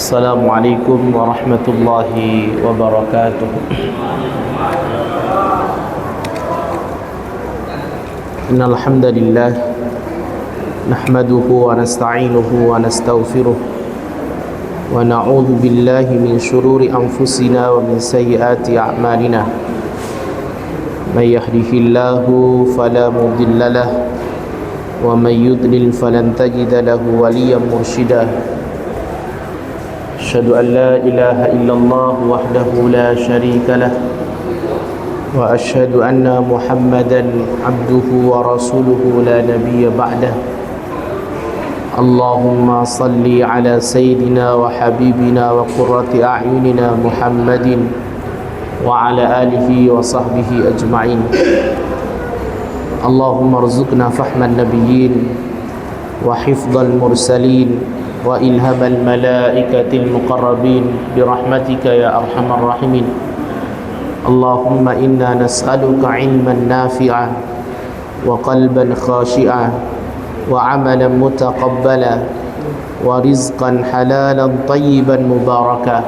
Assalamualaikum warahmatullahi wabarakatuh. Innal hamdalillah nahmaduhu wa nasta'inuhu wa nastaghfiruh wa na'udzu billahi min shururi anfusina wa min sayyiati a'malina. May yahdihillahu fala mudilla lahu wa may yudlil falan tajida lahu waliyyan mursyida. Asyhadu an la ilaha illallah wahdahu la syarika lah wa asyhadu anna Muhammadan abduhu wa rasuluhu la nabiyya ba'dah. Allahumma salli ala sayyidina wa habibina wa qurrati a'yunina Muhammadin wa ala alihi wa sahbihi ajma'in. Allahumma rzuqna fahman nabiyyin wa hifdhal mursalin wa ilhamal malaikatil muqarrabin birahmatika ya arhamar rahimin. Allahumma inna nas'aluka ilman nafi'a wa qalban khashi'a wa amalan mutaqabbala wa rizqan halalan tayyiban mubaraka.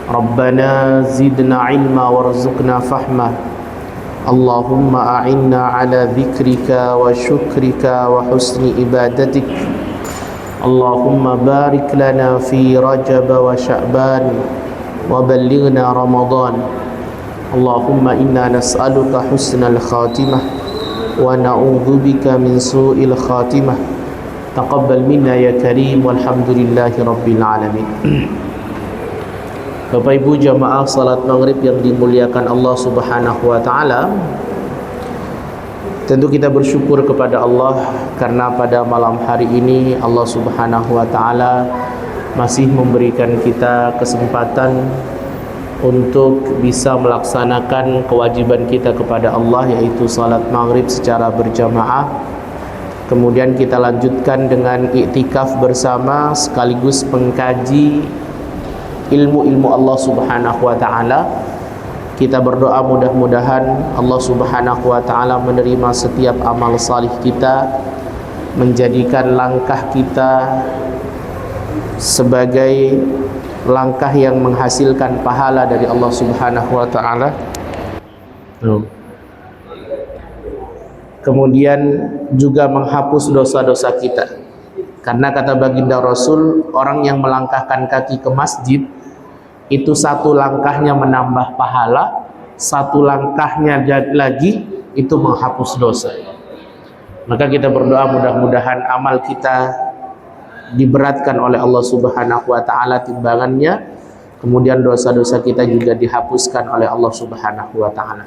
Rabbana zidna ilma warzuqna fahma. Allahumma a'inna ala dhikrika wa syukrika wa husni ibadatik. Allahumma barik lana fi Rajab wa Sya'ban wa ballighna Ramadan. Allahumma inna nas'aluka husnal khatimah wa na'udzubika min su'il khatimah. Taqabbal minna ya karim walhamdulillahi rabbil alamin. Bapak Ibu jamaah salat maghrib yang dimuliakan Allah Subhanahu wa taala, tentu kita bersyukur kepada Allah karena pada malam hari ini Allah Subhanahu wa taala masih memberikan kita kesempatan untuk bisa melaksanakan kewajiban kita kepada Allah, yaitu salat maghrib secara berjamaah. Kemudian kita lanjutkan dengan iktikaf bersama sekaligus mengkaji ilmu-ilmu Allah Subhanahu wa taala. Kita berdoa mudah-mudahan Allah Subhanahu wa taala menerima setiap amal salih kita, menjadikan langkah kita sebagai langkah yang menghasilkan pahala dari Allah Subhanahu wa taala. Kemudian juga menghapus dosa-dosa kita. Karena kata baginda Rasul, orang yang melangkahkan kaki ke masjid itu satu langkahnya menambah pahala, satu langkahnya lagi itu menghapus dosa. Maka kita berdoa mudah-mudahan amal kita diberatkan oleh Allah Subhanahu wa taala timbangannya, kemudian dosa-dosa kita juga dihapuskan oleh Allah Subhanahu wa taala.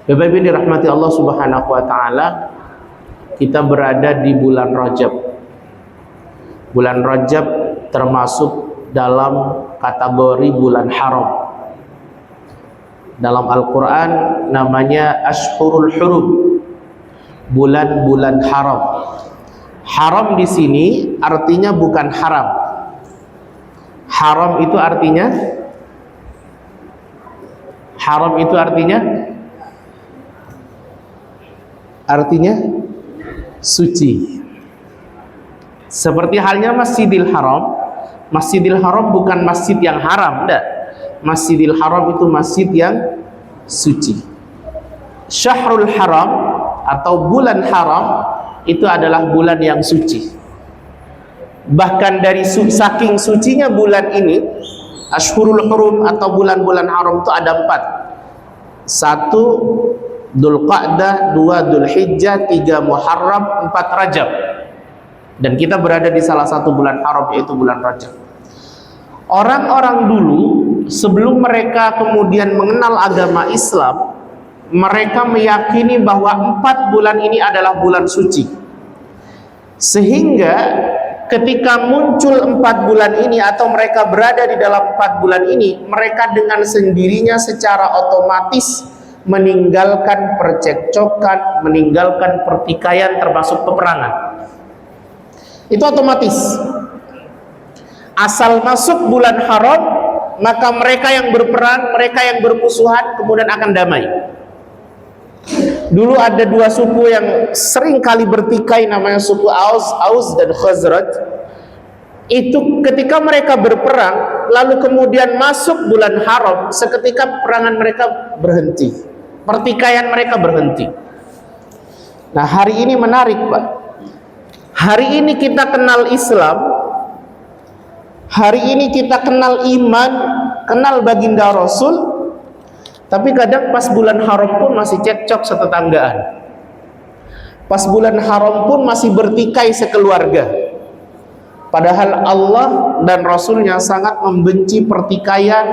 Bapak Ibu dirahmati Allah Subhanahu wa taala, kita berada di bulan Rajab. Bulan Rajab termasuk dalam kategori bulan haram. Dalam Al-Quran namanya Ashhurul Hurum, bulan-bulan haram. Haram di sini artinya bukan haram. Haram itu artinya suci. Seperti halnya Masjidil Haram. Masjidil Haram bukan masjid yang haram, enggak. Masjidil Haram itu masjid yang suci. Syahrul Haram atau bulan haram itu adalah bulan yang suci. Bahkan dari saking sucinya bulan ini, Ashhurul Hurum atau bulan-bulan haram itu ada 4. 1 Dzulqa'dah, 2 Dzulhijjah, 3 Muharram, 4 Rajab. Dan kita berada di salah satu bulan haram, yaitu bulan Rajab. Orang-orang dulu sebelum mereka kemudian mengenal agama Islam, mereka meyakini bahwa 4 bulan ini adalah bulan suci. Sehingga ketika muncul 4 bulan ini atau mereka berada di dalam 4 bulan ini, mereka dengan sendirinya secara otomatis meninggalkan percekcokan, meninggalkan pertikaian termasuk peperangan. Itu otomatis. Asal masuk bulan haram, maka mereka yang berperang, mereka yang bermusuhan kemudian akan damai. Dulu ada 2 suku yang sering kali bertikai, namanya suku Aus dan Khazraj. Itu ketika mereka berperang, lalu kemudian masuk bulan haram, seketika perangan mereka berhenti, pertikaian mereka berhenti. Nah, hari ini menarik, Pak. Hari ini kita kenal Islam, hari ini kita kenal iman, kenal baginda Rasul, tapi kadang pas bulan haram pun masih cekcok setetanggaan. Pas bulan haram pun masih bertikai sekeluarga. Padahal Allah dan Rasulnya sangat membenci pertikaian,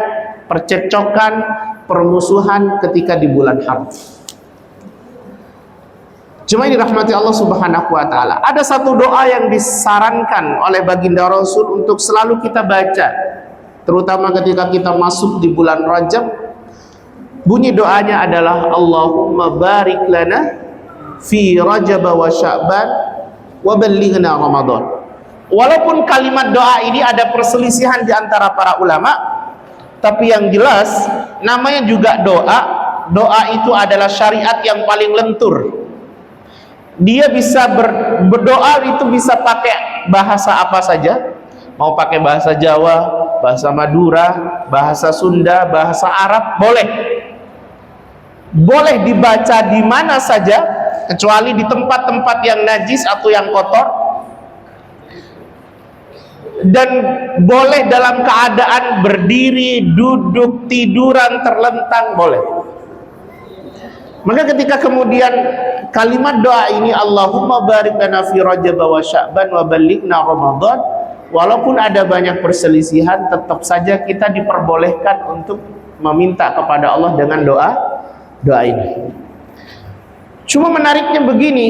percekcokan, permusuhan ketika di bulan haram. Cuma ini dirahmati Allah Subhanahu wa Ta'ala. Ada satu doa yang disarankan oleh baginda Rasul untuk selalu kita baca, terutama ketika kita masuk di bulan Rajab. Bunyi doanya adalah Allahumma barik lana fi Rajab wa Sya'ban wa ballighna Ramadan. Walaupun kalimat doa ini ada perselisihan di antara para ulama, tapi yang jelas namanya juga doa. Doa itu adalah syariat yang paling lentur. Dia bisa berdoa itu bisa pakai bahasa apa saja. Mau pakai bahasa Jawa, bahasa Madura, bahasa Sunda, bahasa Arab, boleh. Boleh dibaca di mana saja, kecuali di tempat-tempat yang najis atau yang kotor. Dan boleh dalam keadaan berdiri, duduk, tiduran, terlentang, boleh. Maka ketika kemudian kalimat doa ini Allahumma barik lana fi Rajab wa Sya'ban wa ballighna Ramadan, walaupun ada banyak perselisihan, tetap saja kita diperbolehkan untuk meminta kepada Allah dengan doa ini. Cuma menariknya begini,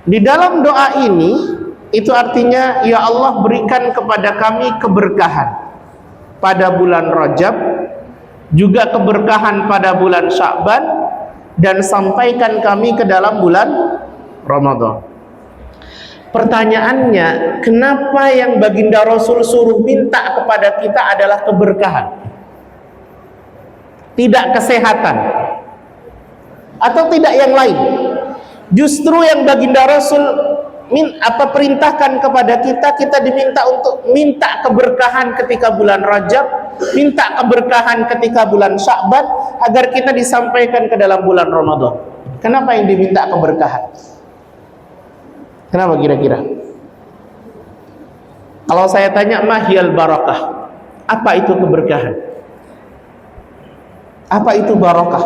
di dalam doa ini itu artinya, ya Allah berikan kepada kami keberkahan pada bulan Rajab, juga keberkahan pada bulan Sya'ban, dan sampaikan kami ke dalam bulan Ramadan. Pertanyaannya, kenapa yang baginda Rasul suruh minta kepada kita adalah keberkahan, tidak kesehatan, atau tidak yang lain? Justru yang baginda Rasul perintahkan kepada kita diminta untuk minta keberkahan ketika bulan Rajab, minta keberkahan ketika bulan Sya'ban, agar kita disampaikan ke dalam bulan Ramadan. Kenapa yang diminta keberkahan? Kenapa kira-kira? Kalau saya tanya mahiyal barakah, apa itu keberkahan? Apa itu barakah?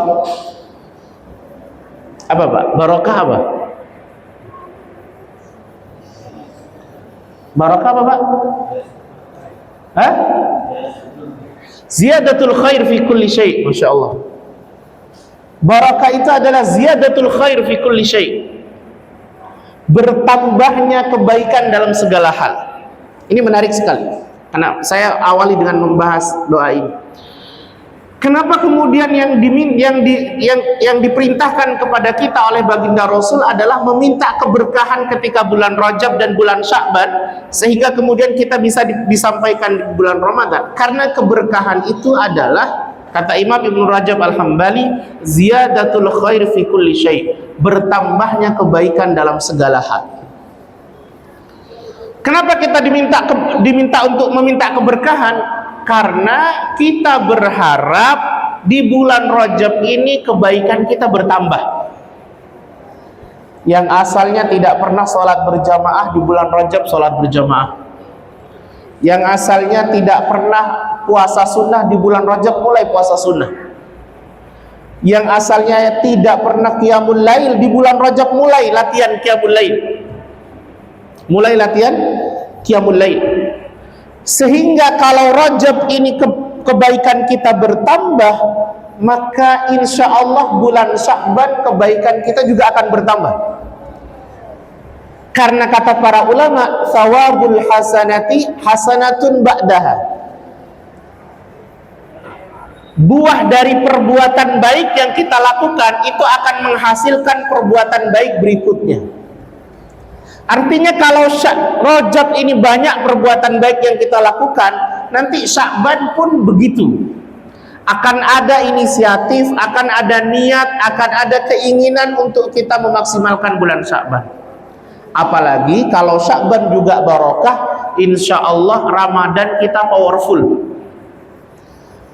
Apa Pak? Barakah apa? Barakah apa Pak? Hah? Ziyadatul khair fi kulli syai'. Masya Allah. Barakah itu adalah ziyadatul khair fi kulli syai', bertambahnya kebaikan dalam segala hal. Ini menarik sekali, karena saya awali dengan membahas doa ini. Kenapa kemudian yang diperintahkan kepada kita oleh baginda Rasul adalah meminta keberkahan ketika bulan Rajab dan bulan Sya'ban, sehingga kemudian kita bisa disampaikan di bulan Ramadan? Karena keberkahan itu adalah, kata Imam Ibnu Rajab Al-Hambali, ziyadatul khair fi kulli syai', bertambahnya kebaikan dalam segala hal. Kenapa kita diminta untuk meminta keberkahan? Karena kita berharap di bulan Rajab ini kebaikan kita bertambah. Yang asalnya tidak pernah sholat berjamaah, di bulan Rajab sholat berjamaah. Yang asalnya tidak pernah puasa sunnah, di bulan Rajab mulai puasa sunnah. Yang asalnya tidak pernah qiyamul lail, di bulan Rajab mulai latihan qiyamul lail. Mulai latihan qiyamul lail. Sehingga kalau Rajab ini kebaikan kita bertambah, maka insya Allah bulan Sya'ban kebaikan kita juga akan bertambah. Karena kata para ulama, thawabul hasanati hasanatun ba'daha. Buah dari perbuatan baik yang kita lakukan itu akan menghasilkan perbuatan baik berikutnya. Artinya kalau Rajab ini banyak perbuatan baik yang kita lakukan, nanti Sya'ban pun begitu. Akan ada inisiatif, akan ada niat, akan ada keinginan untuk kita memaksimalkan bulan Sya'ban. Apalagi kalau Sya'ban juga barokah, insya Allah Ramadan kita powerful.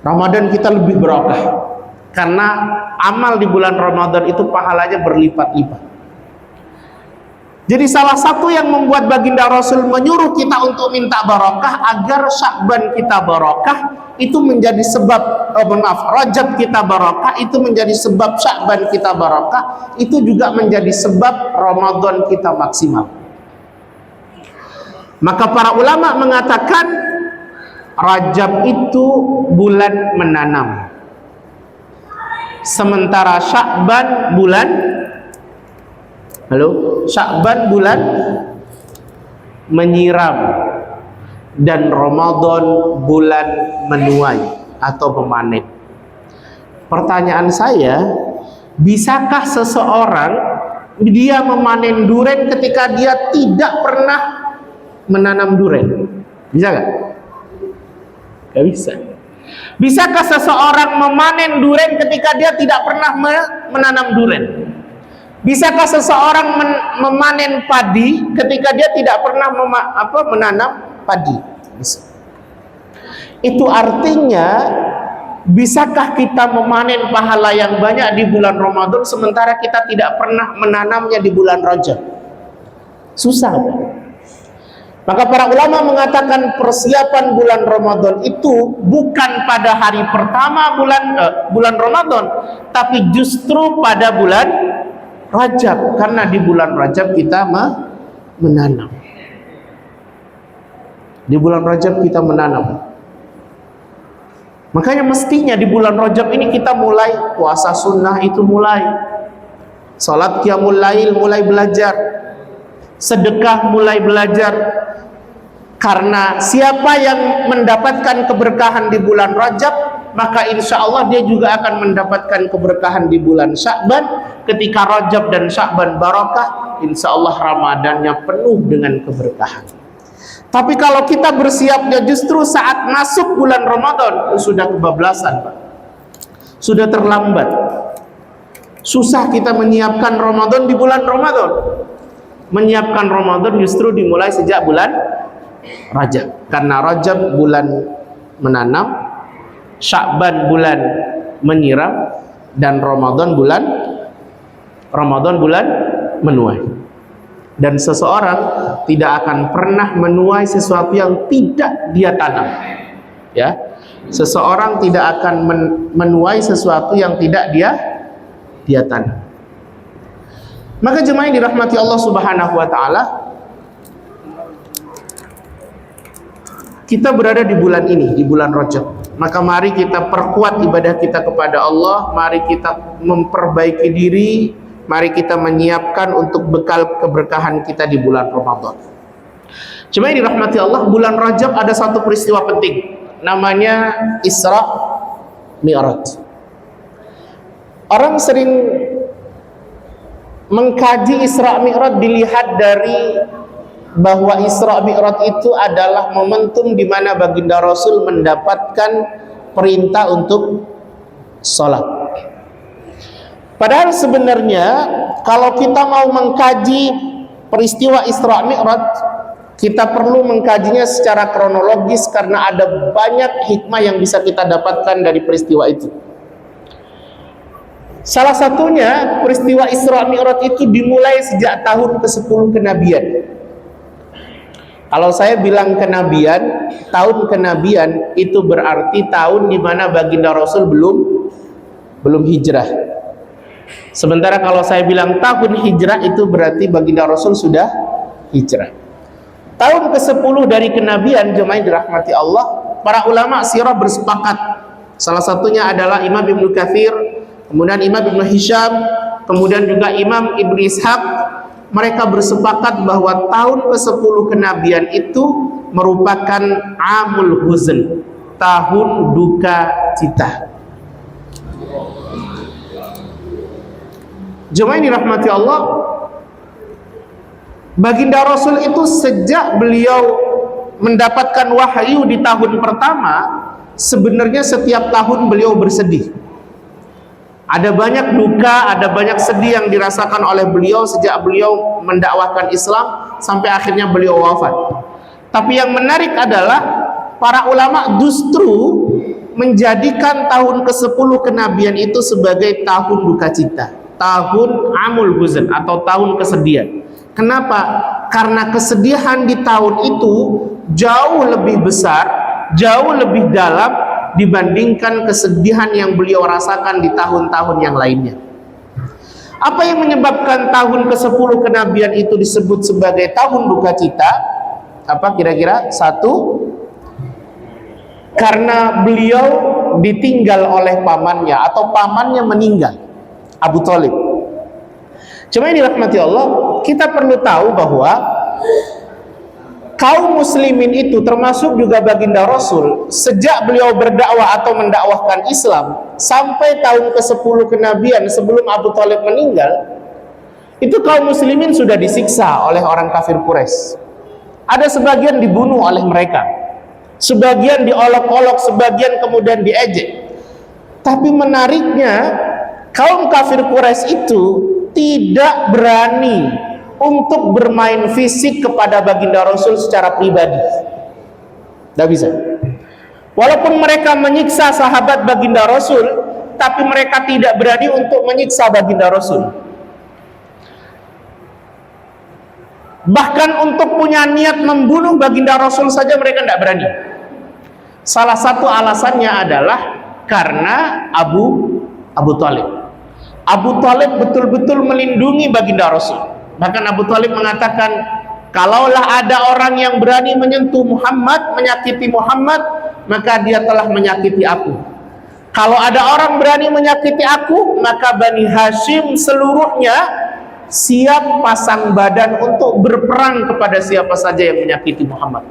Ramadan kita lebih berkah. Karena amal di bulan Ramadan itu pahalanya berlipat-lipat. Jadi salah satu yang membuat baginda Rasul menyuruh kita untuk minta barokah agar Sya'ban kita barokah, itu menjadi sebab Rajab kita barokah, itu menjadi sebab Sya'ban kita barokah, itu juga menjadi sebab Ramadan kita maksimal. Maka para ulama mengatakan Rajab itu bulan menanam, sementara Sya'ban bulan Sya'ban bulan menyiram, dan Ramadan bulan menuai atau memanen. Pertanyaan saya, bisakah seseorang dia memanen duren ketika dia tidak pernah menanam duren? Bisa gak? Gak bisa. Bisakah seseorang memanen duren ketika dia tidak pernah menanam duren? Bisakah seseorang memanen padi ketika dia tidak pernah menanam padi? Bisa. Itu artinya, bisakah kita memanen pahala yang banyak di bulan Ramadan sementara kita tidak pernah menanamnya di bulan Rajab? Susah. Maka para ulama mengatakan persiapan bulan Ramadan itu bukan pada hari pertama bulan Ramadan, tapi justru pada bulan Rajab, karena di bulan Rajab kita menanam. Di bulan Rajab kita menanam. Makanya mestinya di bulan Rajab ini kita mulai puasa sunnah, itu mulai salat qiyamul lail mulai belajar, sedekah mulai belajar. Karena siapa yang mendapatkan keberkahan di bulan Rajab, maka insya Allah dia juga akan mendapatkan keberkahan di bulan Sya'ban. Ketika Rajab dan Sya'ban barokah, insya Allah Ramadannya penuh dengan keberkahan. Tapi kalau kita bersiapnya justru saat masuk bulan Ramadan, sudah kebablasan, Pak. Sudah terlambat. Susah kita menyiapkan Ramadan di bulan Ramadan. Menyiapkan Ramadan justru dimulai sejak bulan Rajab. Karena Rajab bulan menanam, Sya'ban bulan menyiram, dan Ramadan bulan menuai. Dan seseorang tidak akan pernah menuai sesuatu yang tidak dia tanam. Ya, seseorang tidak akan menuai sesuatu yang tidak dia tanam. Maka jemaah yang dirahmati Allah Subhanahu wa taala, kita berada di bulan ini, di bulan Rajab. Maka mari kita perkuat ibadah kita kepada Allah, mari kita memperbaiki diri, mari kita menyiapkan untuk bekal keberkahan kita di bulan Ramadan. Cuma yang dirahmati Allah, bulan Rajab ada satu peristiwa penting, namanya Isra Mi'raj. Orang sering mengkaji Isra Mi'raj dilihat dari bahwa Isra Mi'raj itu adalah momentum di mana baginda Rasul mendapatkan perintah untuk sholat. Padahal sebenarnya kalau kita mau mengkaji peristiwa Isra Mi'raj, kita perlu mengkajinya secara kronologis karena ada banyak hikmah yang bisa kita dapatkan dari peristiwa itu. Salah satunya peristiwa Isra Mi'raj itu dimulai sejak tahun ke-10 kenabian. Kalau saya bilang kenabian, tahun kenabian itu berarti tahun di mana baginda Rasul belum hijrah. Sementara kalau saya bilang tahun hijrah, itu berarti baginda Rasul sudah hijrah. Tahun ke-10 dari kenabian, jemaah yang dirahmati Allah, para ulama sirah bersepakat. Salah satunya adalah Imam Ibnu Katsir, kemudian Imam Ibnu Hisham, kemudian juga Imam Ibnu Ishaq. Mereka bersepakat bahwa tahun ke-10 kenabian itu merupakan Amul Huzn, tahun duka cita. Jemaah yang dirahmati Allah, baginda Rasul itu sejak beliau mendapatkan wahyu di tahun pertama, sebenarnya setiap tahun beliau bersedih. Ada banyak duka, ada banyak sedih yang dirasakan oleh beliau sejak beliau mendakwahkan Islam sampai akhirnya beliau wafat. Tapi yang menarik adalah para ulama justru menjadikan tahun ke-10 kenabian itu sebagai tahun duka cita, tahun amul huzn atau tahun kesedihan. Kenapa? Karena kesedihan di tahun itu jauh lebih besar, jauh lebih dalam dibandingkan kesedihan yang beliau rasakan di tahun-tahun yang lainnya. Apa yang menyebabkan tahun ke-10 kenabian itu disebut sebagai tahun duka cita? Apa kira-kira? Satu, karena beliau ditinggal oleh pamannya atau pamannya meninggal, Abu Thalib. Cuma ini dirahmati Allah, kita perlu tahu bahwa kaum muslimin itu termasuk juga baginda Rasul, sejak beliau berdakwah atau mendakwahkan Islam sampai tahun ke-10 kenabian sebelum Abu Thalib meninggal, itu kaum muslimin sudah disiksa oleh orang kafir Quraisy. Ada sebagian dibunuh oleh mereka, sebagian diolok-olok, sebagian kemudian diejek. Tapi menariknya, kaum kafir Quraisy itu tidak berani untuk bermain fisik kepada baginda Rasul secara pribadi. Tidak bisa. Walaupun mereka menyiksa sahabat baginda Rasul, tapi mereka tidak berani untuk menyiksa baginda Rasul. Bahkan untuk punya niat membunuh baginda Rasul saja mereka tidak berani. Salah satu alasannya adalah karena Abu Thalib. Abu Thalib betul-betul melindungi baginda Rasul. Bahkan Abu Thalib mengatakan, kalaulah ada orang yang berani menyentuh Muhammad, menyakiti Muhammad, maka dia telah menyakiti aku. Kalau ada orang berani menyakiti aku, maka Bani Hashim seluruhnya siap pasang badan untuk berperang kepada siapa saja yang menyakiti Muhammad.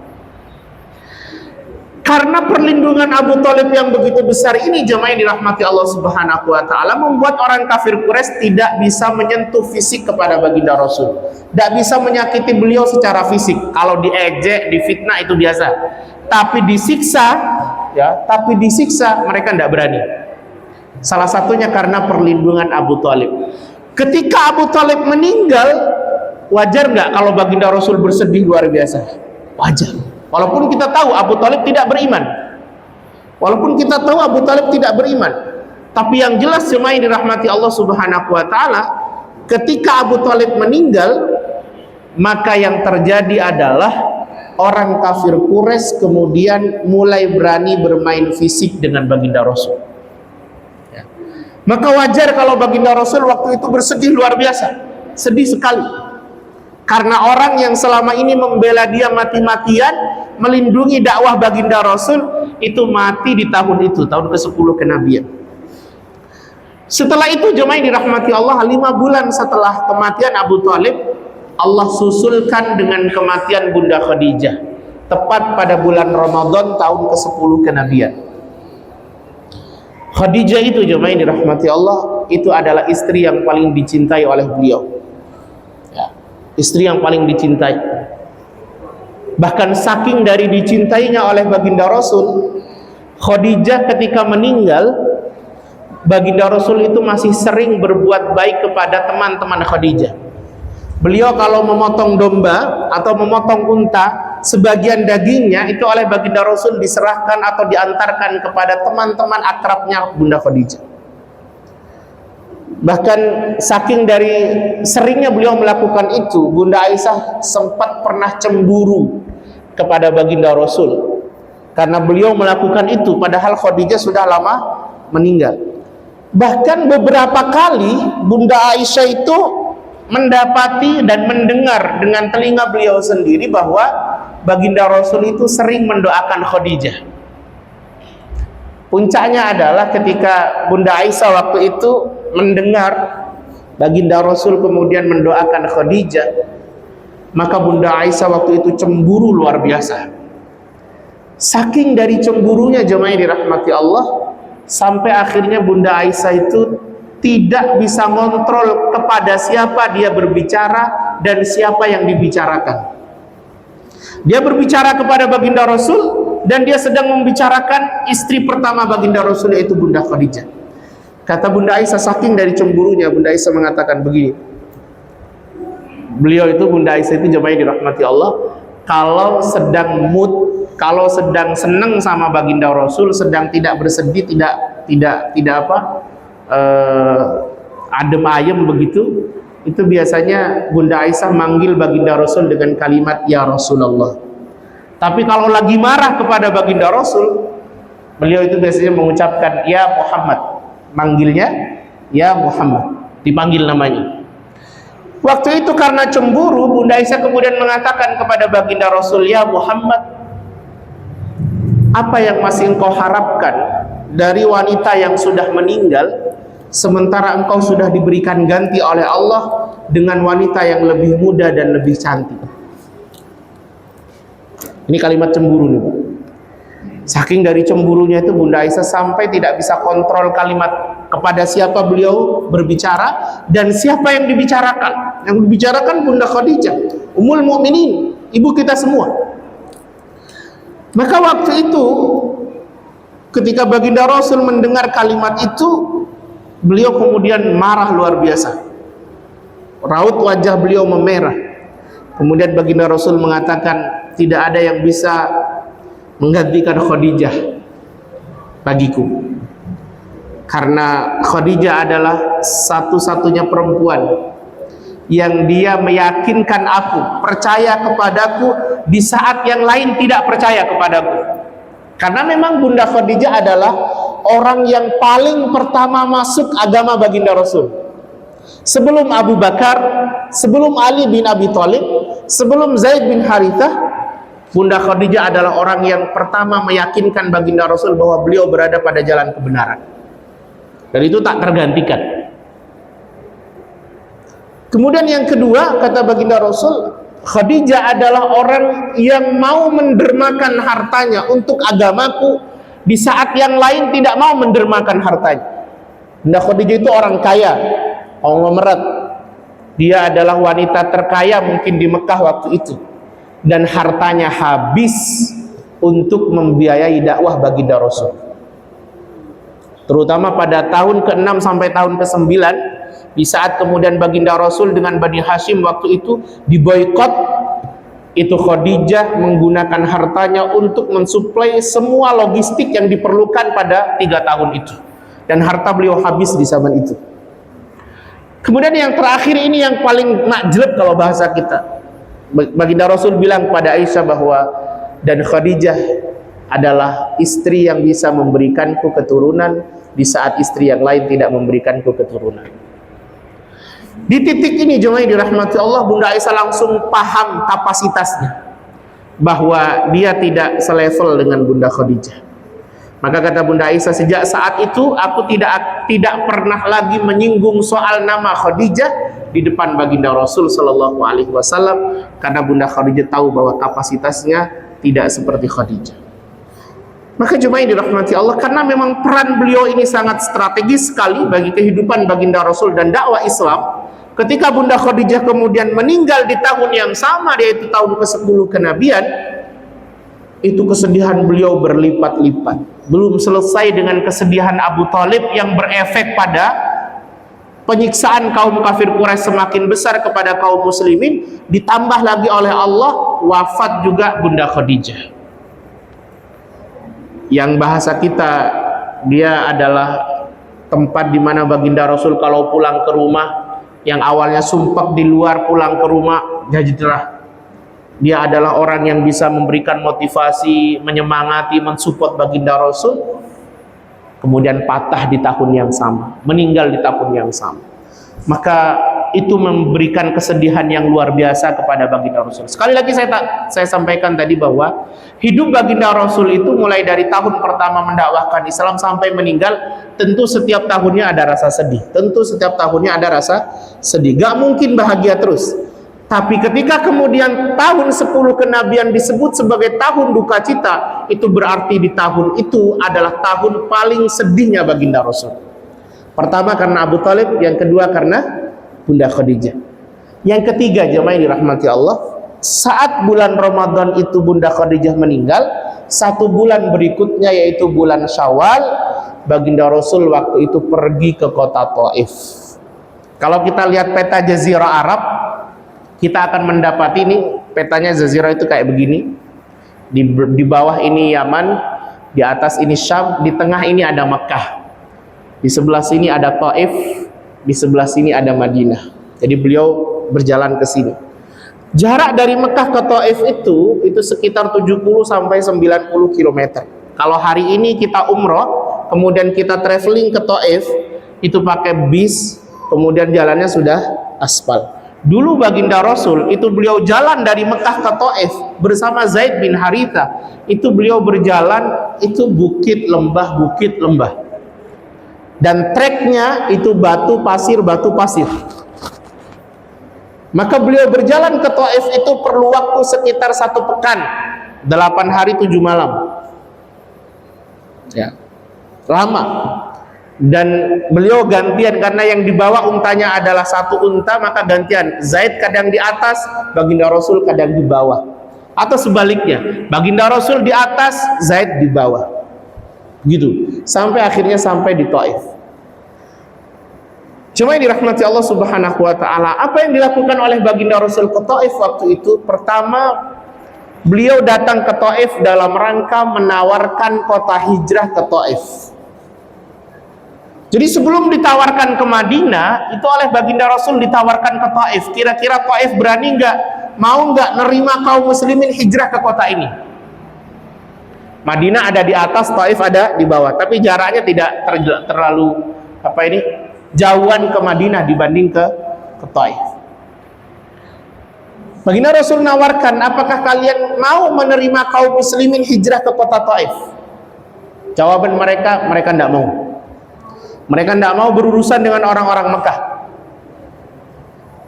Karena perlindungan Abu Thalib yang begitu besar ini, jemaah yang dirahmati Allah Subhanahu wa taala, membuat orang kafir Quraisy tidak bisa menyentuh fisik kepada baginda Rasul. Tidak bisa menyakiti beliau secara fisik. Kalau diejek, difitnah itu biasa. Tapi disiksa mereka tidak berani. Salah satunya karena perlindungan Abu Thalib. Ketika Abu Thalib meninggal, wajar nggak kalau baginda Rasul bersedih luar biasa? Wajar. Walaupun kita tahu Abu Thalib tidak beriman. Tapi yang jelas jemaah yang dirahmati Allah Subhanahu wa taala, ketika Abu Thalib meninggal, maka yang terjadi adalah orang kafir Quraisy kemudian mulai berani bermain fisik dengan baginda Rasul. Ya. Maka wajar kalau baginda Rasul waktu itu bersedih luar biasa, sedih sekali. Karena orang yang selama ini membela dia mati-matian, melindungi dakwah baginda Rasul, itu mati di tahun itu, tahun ke-10 kenabian. Setelah itu jemaah yang dirahmati Allah, 5 bulan setelah kematian Abu Thalib, Allah susulkan dengan kematian Bunda Khadijah, tepat pada bulan Ramadan tahun ke-10 kenabian. Khadijah itu jemaah yang dirahmati Allah, itu adalah istri yang paling dicintai oleh beliau. Istri yang paling dicintai. Bahkan saking dari dicintainya oleh baginda Rasul, Khadijah ketika meninggal, baginda Rasul itu masih sering berbuat baik kepada teman-teman Khadijah. Beliau kalau memotong domba atau memotong unta, sebagian dagingnya itu oleh baginda Rasul diserahkan atau diantarkan kepada teman-teman akrabnya Bunda Khadijah. Bahkan saking dari seringnya beliau melakukan itu, Bunda Aisyah sempat pernah cemburu kepada baginda Rasul karena beliau melakukan itu padahal Khadijah sudah lama meninggal. Bahkan beberapa kali Bunda Aisyah itu mendapati dan mendengar dengan telinga beliau sendiri bahwa baginda Rasul itu sering mendoakan Khadijah. Puncaknya adalah ketika Bunda Aisyah waktu itu mendengar baginda Rasul kemudian mendoakan Khadijah, maka Bunda Aisyah waktu itu cemburu luar biasa. Saking dari cemburunya jemaah dirahmati Allah, sampai akhirnya Bunda Aisyah itu tidak bisa ngontrol kepada siapa dia berbicara dan siapa yang dibicarakan. Dia berbicara kepada baginda Rasul dan dia sedang membicarakan istri pertama baginda Rasul, yaitu Bunda Khadijah. Kata Bunda Aisyah, saking dari cemburunya, Bunda Aisyah mengatakan begini. Beliau itu, Bunda Aisyah itu jemaah dirahmati Allah, kalau sedang mood, kalau sedang senang sama baginda Rasul, sedang tidak bersedih, tidak apa, adem ayem begitu, itu biasanya Bunda Aisyah manggil baginda Rasul dengan kalimat ya Rasulullah. Tapi kalau lagi marah kepada baginda Rasul, beliau itu biasanya mengucapkan ya Muhammad, manggilnya ya Muhammad, dipanggil namanya. Waktu itu karena cemburu, Bunda Aisyah kemudian mengatakan kepada baginda Rasul, ya Muhammad, apa yang masih engkau harapkan dari wanita yang sudah meninggal, sementara engkau sudah diberikan ganti oleh Allah dengan wanita yang lebih muda dan lebih cantik. Ini kalimat cemburu nih, Pak. Saking dari cemburunya itu Bunda Aisyah sampai tidak bisa kontrol kalimat kepada siapa beliau berbicara dan siapa yang dibicarakan. Yang dibicarakan Bunda Khadijah, Ummul Mukminin, ibu kita semua. Maka waktu itu ketika baginda Rasul mendengar kalimat itu, beliau kemudian marah luar biasa. Raut wajah beliau memerah. Kemudian baginda Rasul mengatakan, tidak ada yang bisa menggantikan Khadijah bagiku, karena Khadijah adalah satu-satunya perempuan yang dia meyakinkan aku, percaya kepadaku di saat yang lain tidak percaya kepadaku. Karena memang Bunda Khadijah adalah orang yang paling pertama masuk agama baginda Rasul. Sebelum Abu Bakar, sebelum Ali bin Abi Thalib, sebelum Zaid bin Harithah, Bunda Khadijah adalah orang yang pertama meyakinkan baginda Rasul bahwa beliau berada pada jalan kebenaran. Dan itu tak tergantikan. Kemudian yang kedua, kata baginda Rasul, Khadijah adalah orang yang mau mendermakan hartanya untuk agamaku di saat yang lain tidak mau mendermakan hartanya. Bunda Khadijah itu orang kaya, konglomerat. Dia adalah wanita terkaya mungkin di Mekah waktu itu. Dan hartanya habis untuk membiayai dakwah baginda Rasul. Terutama pada tahun ke-6 sampai tahun ke-9, di saat kemudian baginda Rasul dengan Bani Hashim waktu itu diboikot, itu Khadijah menggunakan hartanya untuk mensuplai semua logistik yang diperlukan pada 3 tahun itu. Dan harta beliau habis di zaman itu. Kemudian yang terakhir ini yang paling najleb kalau bahasa kita. Baginda Rasul bilang kepada Aisyah bahwa, dan Khadijah adalah istri yang bisa memberikanku keturunan di saat istri yang lain tidak memberikanku keturunan. Di titik ini jemaah dirahmati Allah, Bunda Aisyah langsung paham kapasitasnya, bahwa dia tidak selevel dengan Bunda Khadijah. Maka kata Bunda Aisyah, sejak saat itu aku tidak pernah lagi menyinggung soal nama Khadijah di depan baginda Rasul Shallallahu Alaihi Wasallam, karena Bunda Khadijah tahu bahwa kapasitasnya tidak seperti Khadijah. Maka jemaah dirahmati Allah, karena memang peran beliau ini sangat strategis sekali bagi kehidupan baginda Rasul dan dakwah Islam. Ketika Bunda Khadijah kemudian meninggal di tahun yang sama, yaitu tahun ke-10 kenabian, itu kesedihan beliau berlipat-lipat. Belum selesai dengan kesedihan Abu Thalib yang berefek pada penyiksaan kaum kafir Quraisy semakin besar kepada kaum muslimin, ditambah lagi oleh Allah wafat juga Bunda Khadijah. Yang bahasa kita, dia adalah tempat di mana baginda Rasul kalau pulang ke rumah, yang awalnya sumpah di luar, pulang ke rumah jajderah. Dia adalah orang yang bisa memberikan motivasi, menyemangati, mensupport baginda Rasul. Kemudian patah di tahun yang sama, meninggal di tahun yang sama. Maka itu memberikan kesedihan yang luar biasa kepada baginda Rasul. Sekali lagi saya sampaikan tadi bahwa hidup baginda Rasul itu mulai dari tahun pertama mendakwahkan Islam sampai meninggal, tentu setiap tahunnya ada rasa sedih. Tentu setiap tahunnya ada rasa sedih. Gak mungkin bahagia terus. Tapi ketika kemudian tahun 10 kenabian disebut sebagai tahun duka cita, itu berarti di tahun itu adalah tahun paling sedihnya baginda Rasul. Pertama karena Abu Thalib, yang kedua karena Bunda Khadijah. Yang ketiga jemaah dirahmati Allah, saat bulan Ramadan itu Bunda Khadijah meninggal, 1 bulan berikutnya yaitu bulan Syawal, baginda Rasul waktu itu pergi ke kota Taif. Kalau kita lihat peta Jazirah Arab, kita akan mendapati ini Petanya Jazirah itu kayak begini. Di bawah ini Yaman, di atas ini Syam, di tengah ini ada Mekah. Di sebelah sini ada Taif, di sebelah sini ada Madinah. Jadi beliau berjalan ke sini. Jarak dari Mekah ke Taif itu sekitar 70 sampai 90 km. Kalau hari ini kita umroh, kemudian kita traveling ke Taif, itu pakai bis, kemudian jalannya sudah aspal. Dulu baginda Rasul itu beliau jalan dari Mekah ke Taif bersama Zaid bin Haritha. Itu beliau berjalan, itu bukit lembah. Dan treknya itu batu pasir. Maka beliau berjalan ke Taif itu perlu waktu sekitar 1 pekan, 8 hari 7 malam. Ya, lama. Dan beliau gantian karena yang dibawa untanya adalah 1 unta, maka gantian. Zaid kadang di atas, baginda Rasul kadang di bawah. Atau sebaliknya, baginda Rasul di atas, Zaid di bawah. Gitu. Sampai akhirnya sampai di Taif. Cuma yang dirahmati Allah Subhanahu wa taala, apa yang dilakukan oleh baginda Rasul ke Taif waktu itu? Pertama, beliau datang ke Taif dalam rangka menawarkan kota hijrah ke Taif. Jadi sebelum ditawarkan ke Madinah, itu oleh baginda Rasul ditawarkan ke Taif. Kira-kira Taif berani nggak? Mau nggak nerima kaum muslimin hijrah ke kota ini? Madinah ada di atas, Taif ada di bawah. Tapi jaraknya tidak terlalu jauhan ke Madinah dibanding ke Taif. Baginda Rasul nawarkan, apakah kalian mau menerima kaum muslimin hijrah ke kota Taif? Jawaban mereka tidak mau. Mereka tidak mau berurusan dengan orang-orang Mekah.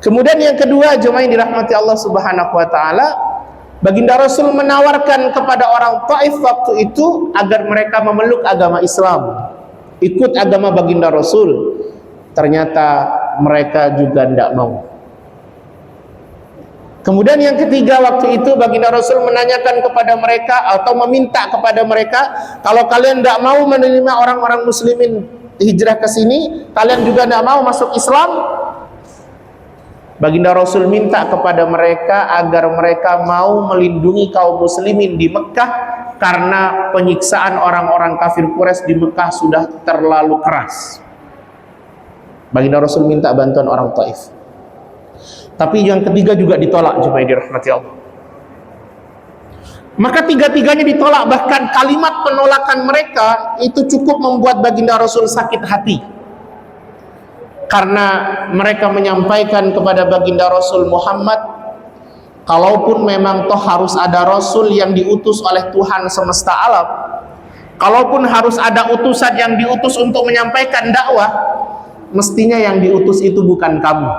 Kemudian yang kedua, jemaah yang dirahmati Allah Subhanahu wa taala, baginda Rasul menawarkan kepada orang Taif waktu itu agar mereka memeluk agama Islam, ikut agama baginda Rasul. Ternyata mereka juga tidak mau. Kemudian yang ketiga, waktu itu baginda Rasul menanyakan kepada mereka atau meminta kepada mereka, kalau kalian tidak mau menerima orang-orang muslimin hijrah ke sini, kalian juga tidak mau masuk Islam. Baginda Rasul minta kepada mereka agar mereka mau melindungi kaum muslimin di Mekah karena penyiksaan orang-orang kafir Quraisy di Mekah sudah terlalu keras. Baginda Rasul minta bantuan orang Taif. Tapi yang ketiga juga ditolak, jemaah dirahmati Allah. Maka tiga-tiganya ditolak, bahkan kalimat penolakan mereka itu cukup membuat baginda Rasul sakit hati. Karena mereka menyampaikan kepada baginda Rasul Muhammad, kalaupun memang toh harus ada Rasul yang diutus oleh Tuhan semesta alam, kalaupun harus ada utusan yang diutus untuk menyampaikan dakwah, mestinya yang diutus itu bukan kamu.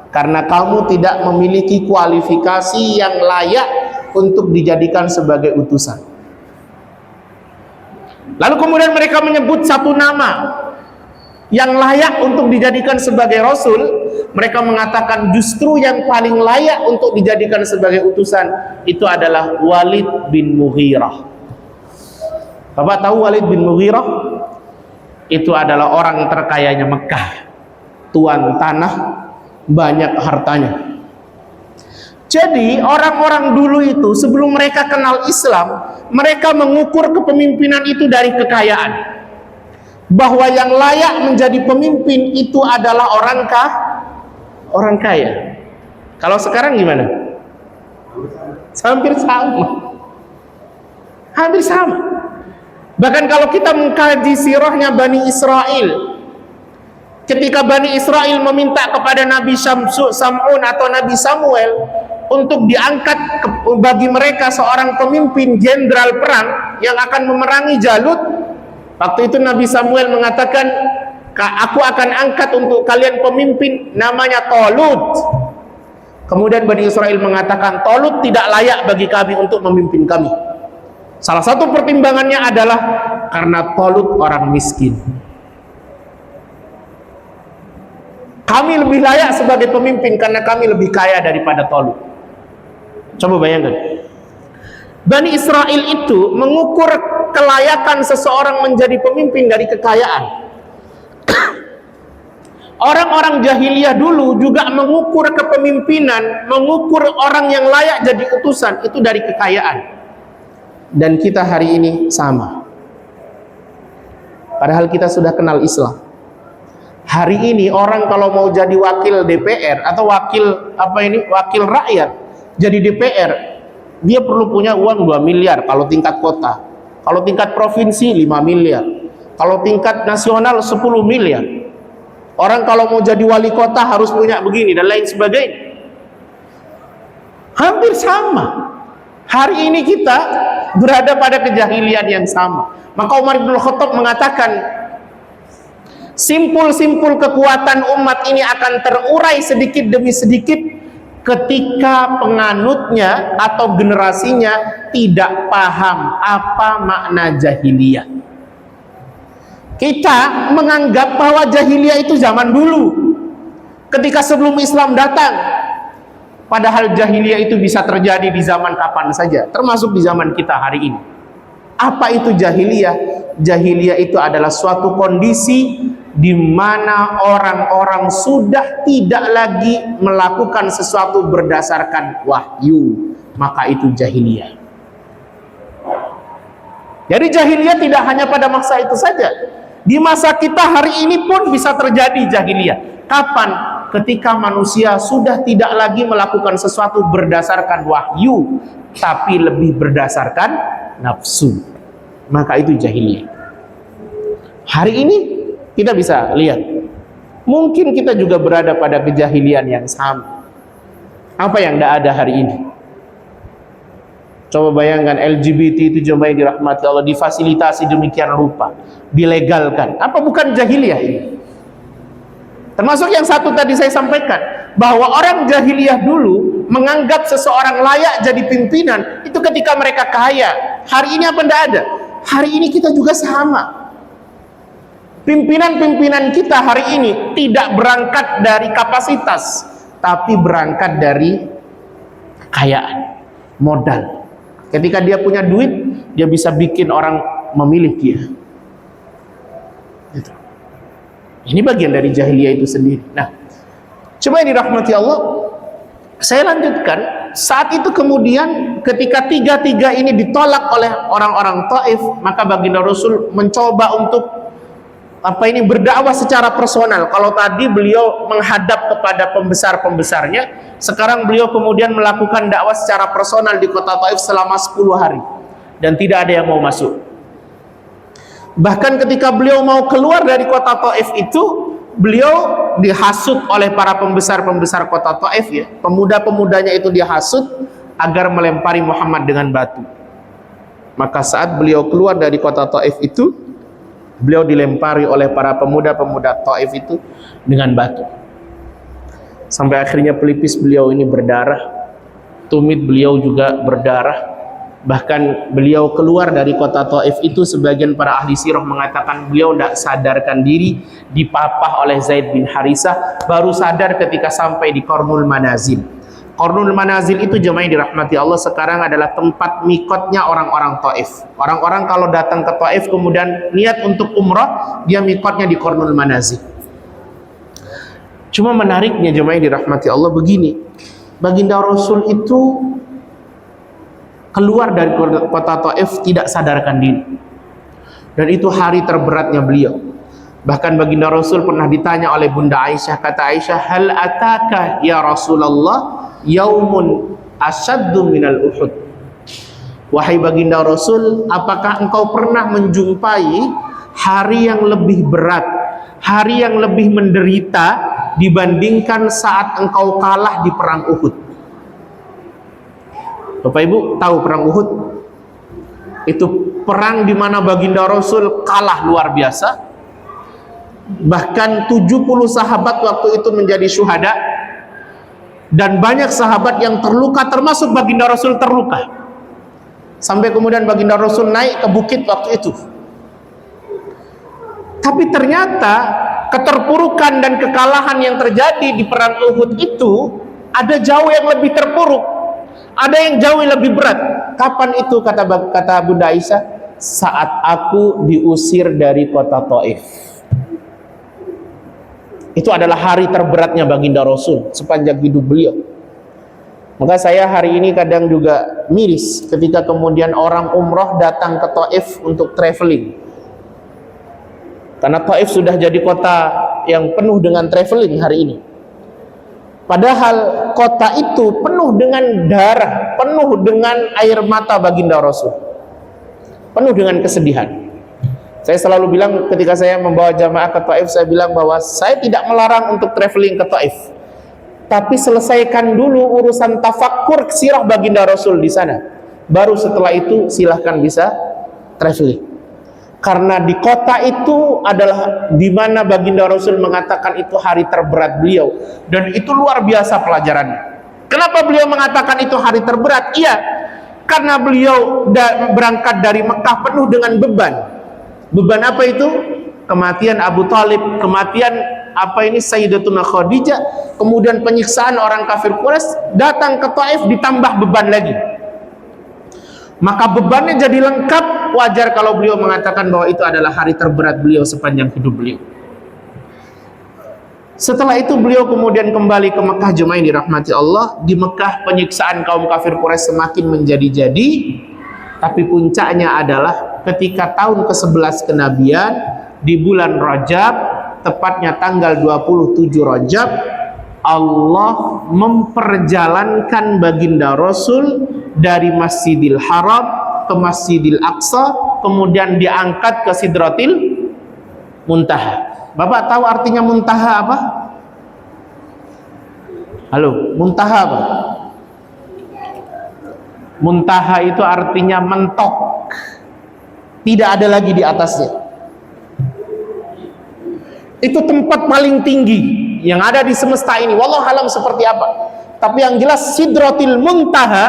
Karena kamu tidak memiliki kualifikasi yang layak untuk dijadikan sebagai utusan. Lalu kemudian mereka menyebut satu nama yang layak untuk dijadikan sebagai Rasul. Mereka mengatakan justru yang paling layak untuk dijadikan sebagai utusan itu adalah Walid bin Mughirah. Bapak tahu Walid bin Mughirah? Itu adalah orang terkayanya Mekah, tuan tanah, banyak hartanya. Jadi orang-orang dulu itu sebelum mereka kenal Islam, mereka mengukur kepemimpinan itu dari kekayaan, bahwa yang layak menjadi pemimpin itu adalah orang kaya. Kalau sekarang gimana? Hampir sama. Bahkan kalau kita mengkaji sirahnya Bani Israel, ketika Bani Israel meminta kepada Nabi Sam'un atau Nabi Samuel untuk diangkat bagi mereka seorang pemimpin jenderal perang yang akan memerangi Jalut, waktu itu Nabi Samuel mengatakan, aku akan angkat untuk kalian pemimpin namanya Talut. Kemudian Bani Israel mengatakan, Talut tidak layak bagi kami untuk memimpin kami. Salah satu pertimbangannya adalah karena Talut orang miskin. Kami lebih layak sebagai pemimpin karena kami lebih kaya daripada Talut. Coba bayangkan, Bani Israel itu mengukur kelayakan seseorang menjadi pemimpin dari kekayaan. Orang-orang jahiliyah dulu juga mengukur kepemimpinan, mengukur orang yang layak jadi utusan itu dari kekayaan. Dan kita hari ini sama. Padahal kita sudah kenal Islam. Hari ini orang kalau mau jadi wakil DPR atau wakil rakyat jadi DPR, dia perlu punya uang 2 miliar kalau tingkat kota. Kalau tingkat provinsi 5 miliar. Kalau tingkat nasional 10 miliar. Orang kalau mau jadi wali kota harus punya begini dan lain sebagainya. Hampir sama. Hari ini kita berada pada kejahilian yang sama. Maka Umar bin Khattab mengatakan, simpul-simpul kekuatan umat ini akan terurai sedikit demi sedikit ketika penganutnya atau generasinya tidak paham apa makna jahiliyah. Kita menganggap bahwa jahiliyah itu zaman dulu, ketika sebelum Islam datang. Padahal jahiliyah itu bisa terjadi di zaman kapan saja, termasuk di zaman kita hari ini. Apa itu jahiliyah? Jahiliyah itu adalah suatu kondisi di mana orang-orang sudah tidak lagi melakukan sesuatu berdasarkan wahyu, maka itu jahiliyah. Jadi jahiliyah tidak hanya pada masa itu saja. Di masa kita hari ini pun bisa terjadi jahiliyah. Kapan? Ketika manusia sudah tidak lagi melakukan sesuatu berdasarkan wahyu, tapi lebih berdasarkan nafsu, maka itu jahiliyah. Hari ini kita bisa lihat, mungkin kita juga berada pada kejahilian yang sama. Apa yang tidak ada hari ini? Coba bayangkan, LGBT itu jemaah yang dirahmati Allah difasilitasi demikian rupa, dilegalkan. Apa bukan jahiliyah ini? Termasuk yang satu tadi saya sampaikan, bahwa orang jahiliyah dulu menganggap seseorang layak jadi pimpinan itu ketika mereka kaya. Hari ini apa tidak ada? Hari ini kita juga sama. Pimpinan-pimpinan kita hari ini tidak berangkat dari kapasitas, tapi berangkat dari kekayaan, modal. Ketika dia punya duit, dia bisa bikin orang memilih dia. Gitu. Ini bagian dari jahiliyah itu sendiri. Nah, cuma yang dirahmati Allah, saya lanjutkan. Saat itu kemudian ketika tiga-tiga ini ditolak oleh orang-orang Taif, maka baginda Rasul mencoba untuk berdakwah secara personal. Kalau tadi beliau menghadap kepada pembesar-pembesarnya, sekarang beliau kemudian melakukan dakwah secara personal di kota Taif selama 10 hari dan tidak ada yang mau masuk. Bahkan ketika beliau mau keluar dari kota Taif itu, beliau dihasut oleh para pembesar-pembesar kota Taif, ya. Pemuda-pemudanya itu dihasut agar melempari Muhammad dengan batu. Maka saat beliau keluar dari kota Taif itu, beliau dilempari oleh para pemuda-pemuda Taif itu dengan batu. Sampai akhirnya pelipis beliau ini berdarah, tumit beliau juga berdarah. Bahkan beliau keluar dari kota Taif itu, sebagian para ahli sirah mengatakan beliau tidak sadarkan diri, dipapah oleh Zaid bin Harisah, baru sadar ketika sampai di Qarnul Manazil. Qarnul Manazil itu jemaah yang dirahmati Allah sekarang adalah tempat mikotnya orang-orang Taif. Orang-orang kalau datang ke Taif kemudian niat untuk umrah, dia mikotnya di Qarnul Manazil. Cuma menariknya jemaah yang dirahmati Allah begini, baginda Rasul itu keluar dari kota Taif tidak sadarkan diri, dan itu hari terberatnya beliau. Bahkan baginda Rasul pernah ditanya oleh Bunda Aisyah, kata Aisyah, hal ataka ya Rasulullah yaumun asyaddu minal Uhud. Wahai baginda Rasul, apakah engkau pernah menjumpai hari yang lebih berat, hari yang lebih menderita dibandingkan saat engkau kalah di perang Uhud? Bapak Ibu tahu perang Uhud? Itu perang di mana baginda Rasul kalah luar biasa. Bahkan 70 sahabat waktu itu menjadi syuhada, dan banyak sahabat yang terluka, termasuk baginda Rasul terluka. Sampai kemudian baginda Rasul naik ke bukit waktu itu. Tapi ternyata keterpurukan dan kekalahan yang terjadi di perang Uhud itu ada jauh yang lebih terpuruk, ada yang jauh lebih berat. Kapan itu? Kata Bunda Aisyah, saat aku diusir dari kota Taif. Itu adalah hari terberatnya baginda Rasul sepanjang hidup beliau. Maka saya hari ini kadang juga miris ketika kemudian orang umroh datang ke Taif untuk traveling. Karena Taif sudah jadi kota yang penuh dengan traveling hari ini. Padahal kota itu penuh dengan darah, penuh dengan air mata baginda Rasul, penuh dengan kesedihan. Saya selalu bilang ketika saya membawa jamaah ke Taif, saya bilang bahwa saya tidak melarang untuk traveling ke Taif, tapi selesaikan dulu urusan tafakkur sirah baginda Rasul di sana. Baru setelah itu silahkan bisa traveling. Karena di kota itu adalah di mana baginda Rasul mengatakan itu hari terberat beliau, dan itu luar biasa pelajarannya. Kenapa beliau mengatakan itu hari terberat? Iya, karena beliau berangkat dari Mekah penuh dengan beban. Beban apa itu? Kematian Abu Talib, kematian Sayyidatuna Khadijah, kemudian penyiksaan orang kafir Quraisy, datang ke Taif ditambah beban lagi. Maka bebannya jadi lengkap. Wajar kalau beliau mengatakan bahwa itu adalah hari terberat beliau sepanjang hidup beliau. Setelah itu beliau kemudian kembali ke Mekah. Jemaah yang dirahmati Allah, di Mekah penyiksaan kaum kafir Quraisy semakin menjadi-jadi. Tapi puncaknya adalah ketika tahun ke-11 kenabian di bulan Rajab, tepatnya tanggal 27 Rajab, Allah memperjalankan baginda Rasul dari Masjidil Haram ke Masjidil Aqsa, kemudian diangkat ke Sidratil Muntaha. Bapak tahu artinya muntaha apa? Halo, muntaha apa? Muntaha itu artinya mentok, tidak ada lagi di atasnya. Itu tempat paling tinggi yang ada di semesta ini. Wallahu alam seperti apa, tapi yang jelas Sidratil Muntaha,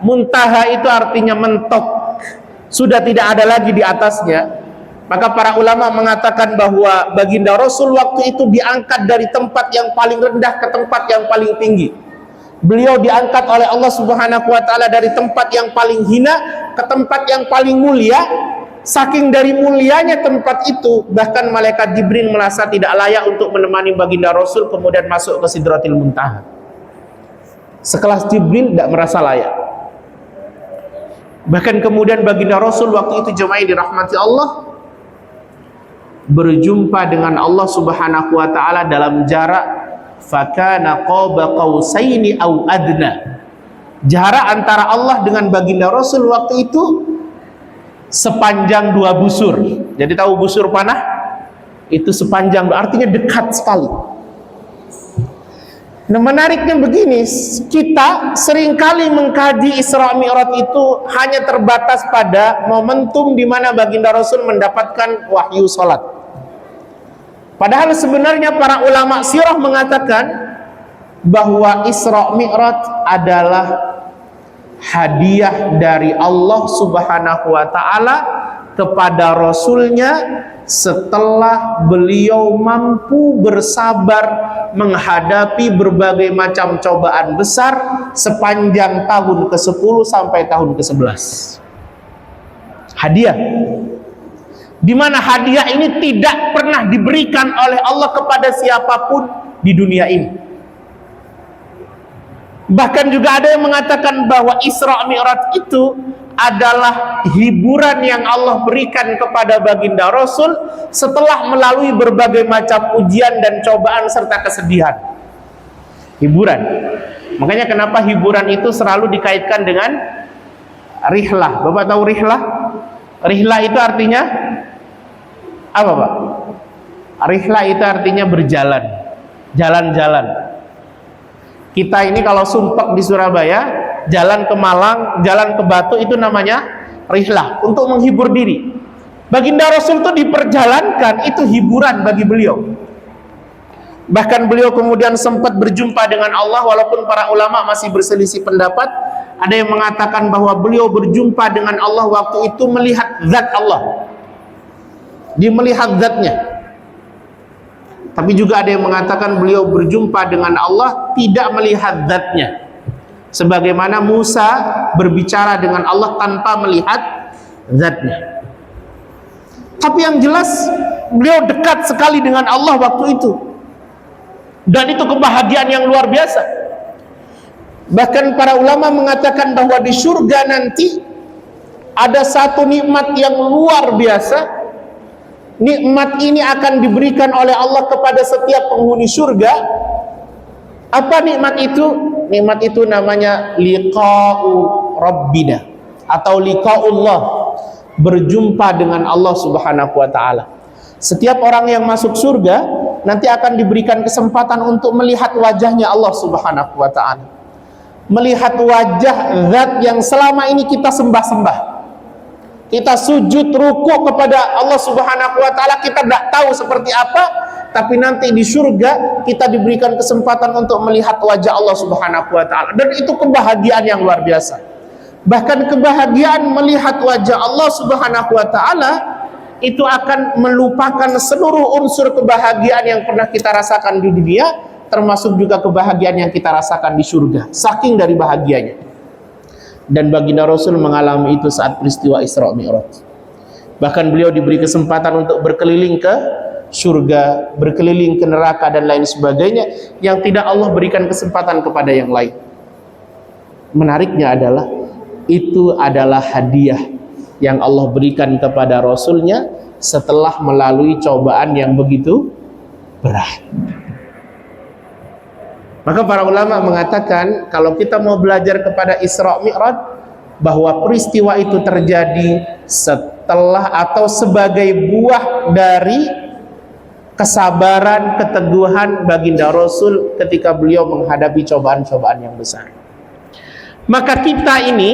muntaha itu artinya mentok, sudah tidak ada lagi di atasnya. Maka para ulama mengatakan bahwa baginda Rasul waktu itu diangkat dari tempat yang paling rendah ke tempat yang paling tinggi. Beliau diangkat oleh Allah Subhanahu wa taala dari tempat yang paling hina ke tempat yang paling mulia. Saking dari mulianya tempat itu, bahkan malaikat Jibril merasa tidak layak untuk menemani baginda Rasul kemudian masuk ke Sidratil Muntaha. Sekelas Jibril tidak merasa layak. Bahkan kemudian baginda Rasul waktu itu, jemaah dirahmati Allah, berjumpa dengan Allah Subhanahu wa taala dalam jarak fakana qaba qausaini au adna. Jarak antara Allah dengan baginda Rasul waktu itu sepanjang 2 busur. Jadi tahu busur panah? Itu sepanjang, artinya dekat sekali. Nah, menariknya begini, kita seringkali mengkaji Isra Mi'raj itu hanya terbatas pada momentum di mana baginda Rasul mendapatkan wahyu salat. Padahal sebenarnya para ulama sirah mengatakan bahwa Isra Mi'raj adalah hadiah dari Allah Subhanahu wa taala kepada Rasulnya setelah beliau mampu bersabar menghadapi berbagai macam cobaan besar sepanjang tahun ke-10 sampai tahun ke-11. Hadiah, di mana hadiah ini tidak pernah diberikan oleh Allah kepada siapapun di dunia ini. Bahkan juga ada yang mengatakan bahwa Isra Mi'raj itu adalah hiburan yang Allah berikan kepada baginda Rasul setelah melalui berbagai macam ujian dan cobaan serta kesedihan. Hiburan. Makanya kenapa hiburan itu selalu dikaitkan dengan rihlah. Bapak tahu rihlah? Rihlah itu artinya apa, Pak? Rihlah itu artinya berjalan, jalan-jalan. Kita ini kalau sumpek di Surabaya, jalan ke Malang, jalan ke Batu, itu namanya rihlah, untuk menghibur diri. Baginda Rasul itu diperjalankan, itu hiburan bagi beliau. Bahkan beliau kemudian sempat berjumpa dengan Allah, walaupun para ulama masih berselisih pendapat. Ada yang mengatakan bahwa beliau berjumpa dengan Allah waktu itu melihat zat Allah. Dia melihat zatnya. Tapi juga ada yang mengatakan beliau berjumpa dengan Allah tidak melihat zatnya, sebagaimana Musa berbicara dengan Allah tanpa melihat zatnya. Tapi yang jelas beliau dekat sekali dengan Allah waktu itu. Dan itu kebahagiaan yang luar biasa. Bahkan para ulama mengatakan bahwa di surga nanti ada satu nikmat yang luar biasa. Nikmat ini akan diberikan oleh Allah kepada setiap penghuni surga. Apa nikmat itu? Nikmat itu namanya liqa'u rabbina, atau liqa'ullah, berjumpa dengan Allah Subhanahu wa ta'ala. Setiap orang yang masuk surga nanti akan diberikan kesempatan untuk melihat wajahnya Allah Subhanahu wa ta'ala, melihat wajah zat yang selama ini kita sembah-sembah. Kita sujud ruku kepada Allah Subhanahu wa ta'ala, kita tidak tahu seperti apa, tapi nanti di surga kita diberikan kesempatan untuk melihat wajah Allah Subhanahu wa ta'ala. Dan itu kebahagiaan yang luar biasa. Bahkan kebahagiaan melihat wajah Allah Subhanahu wa ta'ala itu akan melupakan seluruh unsur kebahagiaan yang pernah kita rasakan di dunia, termasuk juga kebahagiaan yang kita rasakan di surga, saking dari bahagianya. Dan baginda Rasul mengalami itu saat peristiwa Isra Mi'raj. Bahkan beliau diberi kesempatan untuk berkeliling ke surga, berkeliling ke neraka dan lain sebagainya, yang tidak Allah berikan kesempatan kepada yang lain. Menariknya adalah itu adalah hadiah yang Allah berikan kepada Rasulnya setelah melalui cobaan yang begitu berat. Maka para ulama mengatakan, kalau kita mau belajar kepada Isra Mi'raj, bahwa peristiwa itu terjadi setelah atau sebagai buah dari kesabaran, keteguhan baginda Rasul ketika beliau menghadapi cobaan-cobaan yang besar. Maka kita ini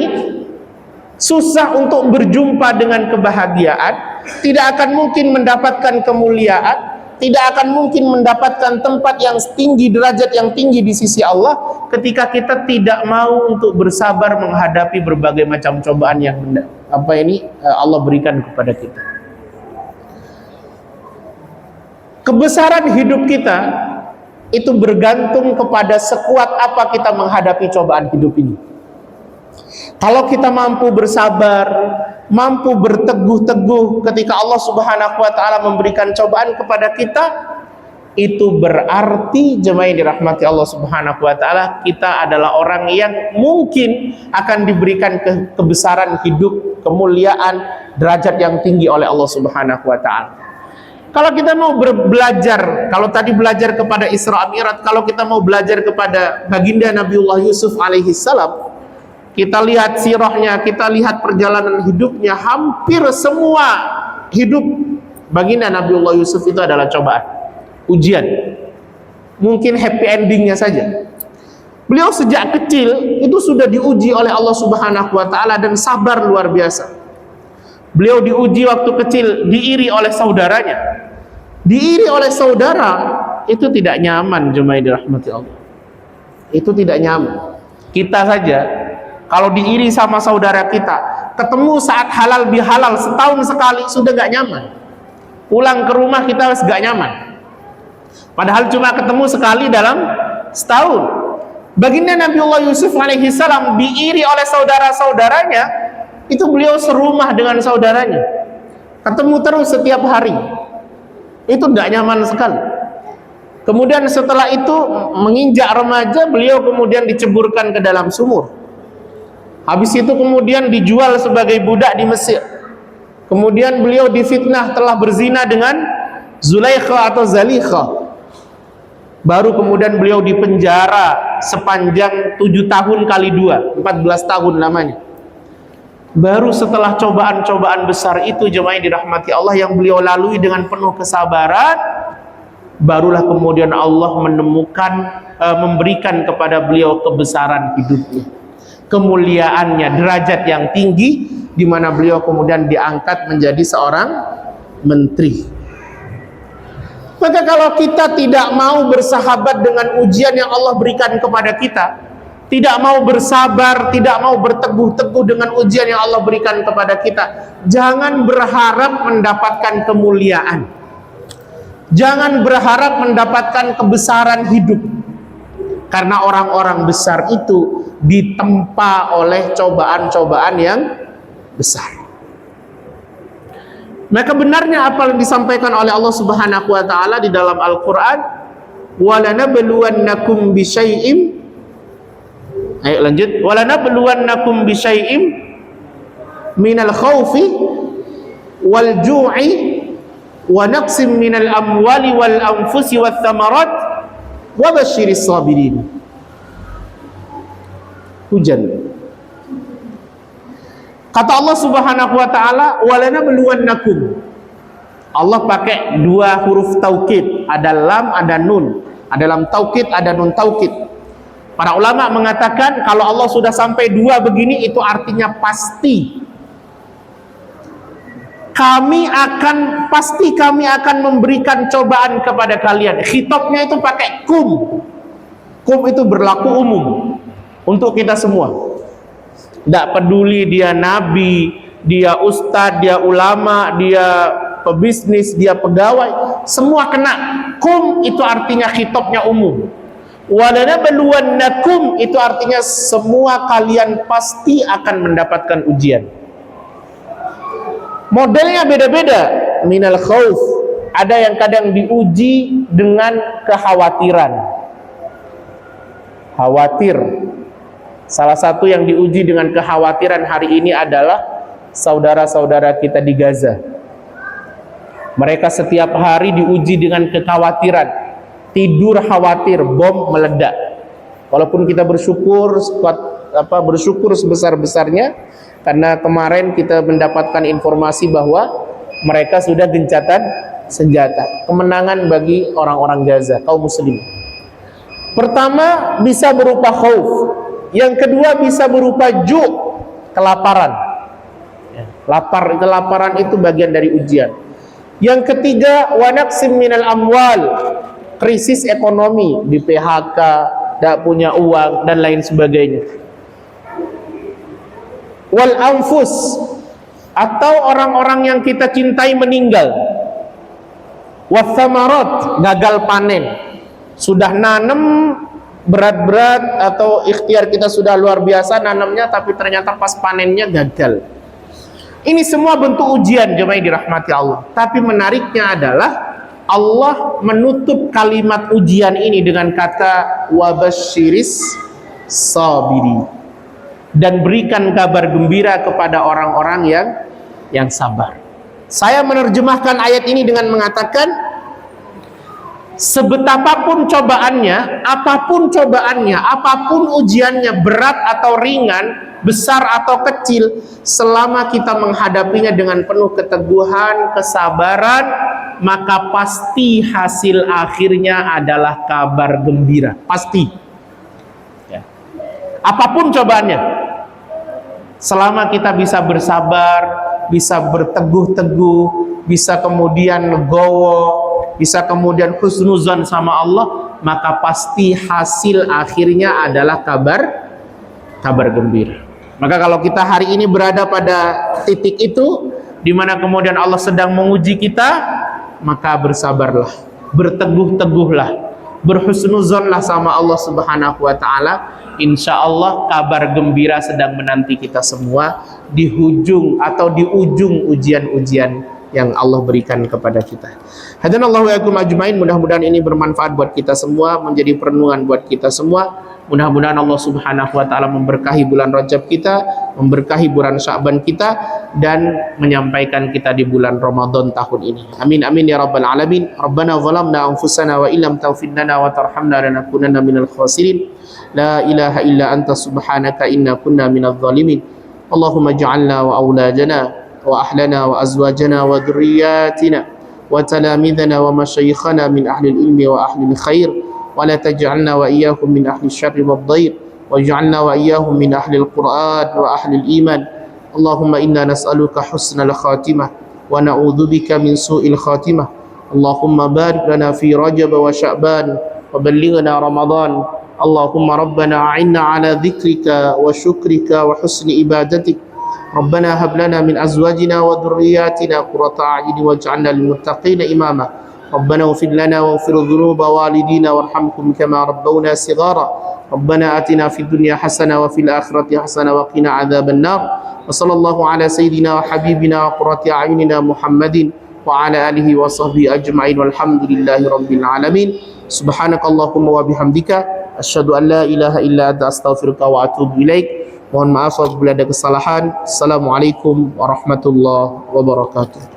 susah untuk berjumpa dengan kebahagiaan, tidak akan mungkin mendapatkan kemuliaan, tidak akan mungkin mendapatkan tempat yang tinggi, derajat yang tinggi di sisi Allah, ketika kita tidak mau untuk bersabar menghadapi berbagai macam cobaan yang Allah berikan kepada kita. Kebesaran hidup kita itu bergantung kepada sekuat apa kita menghadapi cobaan hidup ini. Kalau kita mampu bersabar, mampu berteguh-teguh ketika Allah Subhanahu wa ta'ala memberikan cobaan kepada kita, itu berarti, jemaah yang dirahmati Allah Subhanahu wa ta'ala, kita adalah orang yang mungkin akan diberikan kebesaran hidup, kemuliaan, derajat yang tinggi oleh Allah Subhanahu wa ta'ala. Kalau kita mau belajar, kalau tadi belajar kepada Isra Mi'raj, kalau kita mau belajar kepada baginda Nabiullah Yusuf alaihi salam, kita lihat sirahnya, kita lihat perjalanan hidupnya, hampir semua hidup baginda Nabiullah Yusuf itu adalah cobaan, ujian. Mungkin happy endingnya saja. Beliau sejak kecil itu sudah diuji oleh Allah Subhanahu wa ta'ala dan sabar luar biasa. Beliau diuji waktu kecil, diiri oleh saudaranya. Diiri oleh saudara itu tidak nyaman, jemaah dirahmati Allah. Itu tidak nyaman. Kita saja kalau diiri sama saudara kita, ketemu saat halal bihalal setahun sekali sudah gak nyaman. Pulang ke rumah kita gak nyaman. Padahal cuma ketemu sekali dalam setahun. Baginda Nabiullah Yusuf alaihi salam diiri oleh saudara-saudaranya, itu beliau serumah dengan saudaranya. Ketemu terus setiap hari. Itu gak nyaman sekali. Kemudian setelah itu menginjak remaja, beliau kemudian diceburkan ke dalam sumur. Habis itu kemudian dijual sebagai budak di Mesir. Kemudian beliau difitnah telah berzina dengan Zulaikha atau Zalikha. Baru kemudian beliau dipenjara sepanjang 7 tahun kali 2, 14 tahun namanya. Baru setelah cobaan-cobaan besar itu, jemaah yang dirahmati Allah, yang beliau lalui dengan penuh kesabaran, barulah kemudian Allah memberikan kepada beliau kebesaran hidupnya, kemuliaannya, derajat yang tinggi, di mana beliau kemudian diangkat menjadi seorang menteri. Maka kalau kita tidak mau bersahabat dengan ujian yang Allah berikan kepada kita, tidak mau bersabar, tidak mau berteguh-teguh dengan ujian yang Allah berikan kepada kita, jangan berharap mendapatkan kemuliaan, jangan berharap mendapatkan kebesaran hidup, karena orang-orang besar itu ditempa oleh cobaan-cobaan yang besar. Maka benarnya apa yang disampaikan oleh Allah Subhanahu wa ta'ala di dalam Al-Quran, walanabluwannakum bisyai'im. Ayo lanjut. Walanabluwannakum bisyai'im minal khaufi wal ju'i wa naqsim minal amwali wal anfusi wath thamarat wa basyiris sabirin. Hujan. Kata Allah Subhanahu wa taala, walanabluwannakum. Allah pakai dua huruf taukid, ada lam, ada nun. Ada lam taukid, ada nun taukid. Para ulama mengatakan kalau Allah sudah sampai dua begini itu artinya pasti. Kami akan memberikan cobaan kepada kalian. Khitabnya itu pakai kum. Kum itu berlaku umum untuk kita semua. Tidak peduli dia nabi, dia ustadz, dia ulama, dia pebisnis, dia pegawai, semua kena. Kum itu artinya khitabnya umum. Walanabluwannakum itu artinya semua kalian pasti akan mendapatkan ujian. Modelnya beda-beda. Minal khauf, ada yang kadang diuji dengan kekhawatiran. Khawatir. Salah satu yang diuji dengan kekhawatiran hari ini adalah saudara-saudara kita di Gaza. Mereka setiap hari diuji dengan kekhawatiran, tidur khawatir bom meledak. Walaupun kita bersyukur sebesar-besarnya karena kemarin kita mendapatkan informasi bahwa mereka sudah gencatan senjata. Kemenangan bagi orang-orang Gaza, kaum muslim. Pertama bisa berupa khauf, yang kedua bisa berupa kelaparan. Kelaparan itu bagian dari ujian. Yang ketiga, wa naqsim minal amwal, krisis ekonomi, di PHK, tidak punya uang dan lain sebagainya. Wal anfus, atau orang-orang yang kita cintai meninggal. Wath thamarat, gagal panen. Sudah nanam berat-berat atau ikhtiar kita sudah luar biasa nanamnya, tapi ternyata pas panennya gagal. Ini semua bentuk ujian jemaah dirahmati Allah. Tapi menariknya adalah Allah menutup kalimat ujian ini dengan kata wabasyiris sabiri, dan berikan kabar gembira kepada orang-orang yang sabar. Saya menerjemahkan ayat ini dengan mengatakan sebetapapun cobaannya, apapun ujiannya, berat atau ringan, besar atau kecil, selama kita menghadapinya dengan penuh keteguhan, kesabaran, maka pasti hasil akhirnya adalah kabar gembira. Pasti. Ya. Apapun cobaannya, selama kita bisa bersabar, bisa berteguh-teguh, bisa kemudian legowo, bisa kemudian husnuzan sama Allah, maka pasti hasil akhirnya adalah kabar gembira. Maka kalau kita hari ini berada pada titik itu, di mana kemudian Allah sedang menguji kita, maka bersabarlah, berteguh-teguhlah, berhusnuzanlah sama Allah Subhanahu wa taala. Insya Allah kabar gembira sedang menanti kita semua di ujung ujian-ujian yang Allah berikan kepada kita. Hadanallahu wa iyyakum ajmain. Mudah-mudahan ini bermanfaat buat kita semua, menjadi perenungan buat kita semua. Mudah-mudahan Allah Subhanahu wa taala memberkahi bulan Rajab kita, memberkahi bulan Sya'ban kita, dan menyampaikan kita di bulan Ramadan tahun ini. Amin amin ya rabbal alamin. Rabbana zalamna anfusana wa illam taghfir lana wa tarhamna lanakunanna minal khasirin. La ilaha illa anta subhanaka inna kunna minadh dhalimin. Allahumma ij'alna wa auladana wa ahlana wa azwajana wa dhurriyyatina wa talamidana wa masyayikhana min ahli ilmi wa ahli khair. ولا تجعلنا وإياهم من أهل الشر والضير واجعلنا وإياهم من أهل القرآن وأهل الإيمان. اللهم إنا نسألك حسن الخاتمة ونعوذ بك من سوء الخاتمة. اللهم بارك لنا في رجب وشعبان وبلغنا رمضان. اللهم ربنا أعنا على ذكرك وشكرك وحسن عبادتك. ربنا هب لنا من أزواجنا وذرياتنا قرة أعين واجعلنا للمتقين إماما. ربنا اغفر لنا واغفر ذنوب والدينا وارحمهم كما ربونا صغارا. ربنا آتنا في الدنيا حسنة وفي الآخرة حسنة وقنا عذاب النار. وصلى الله على سيدنا وحبيبنا وقرة أعيننا محمد wa ala alihi wa sahbihi ajma'in walhamdulillahi rabbil alamin. Subhanakallahumma wa bihamdika asyhadu an la ilaha illa anta astaghfiruka wa atubu ilaik. Mohon maaf apabila ada kesalahan. Assalamualaikum warahmatullahi wabarakatuh.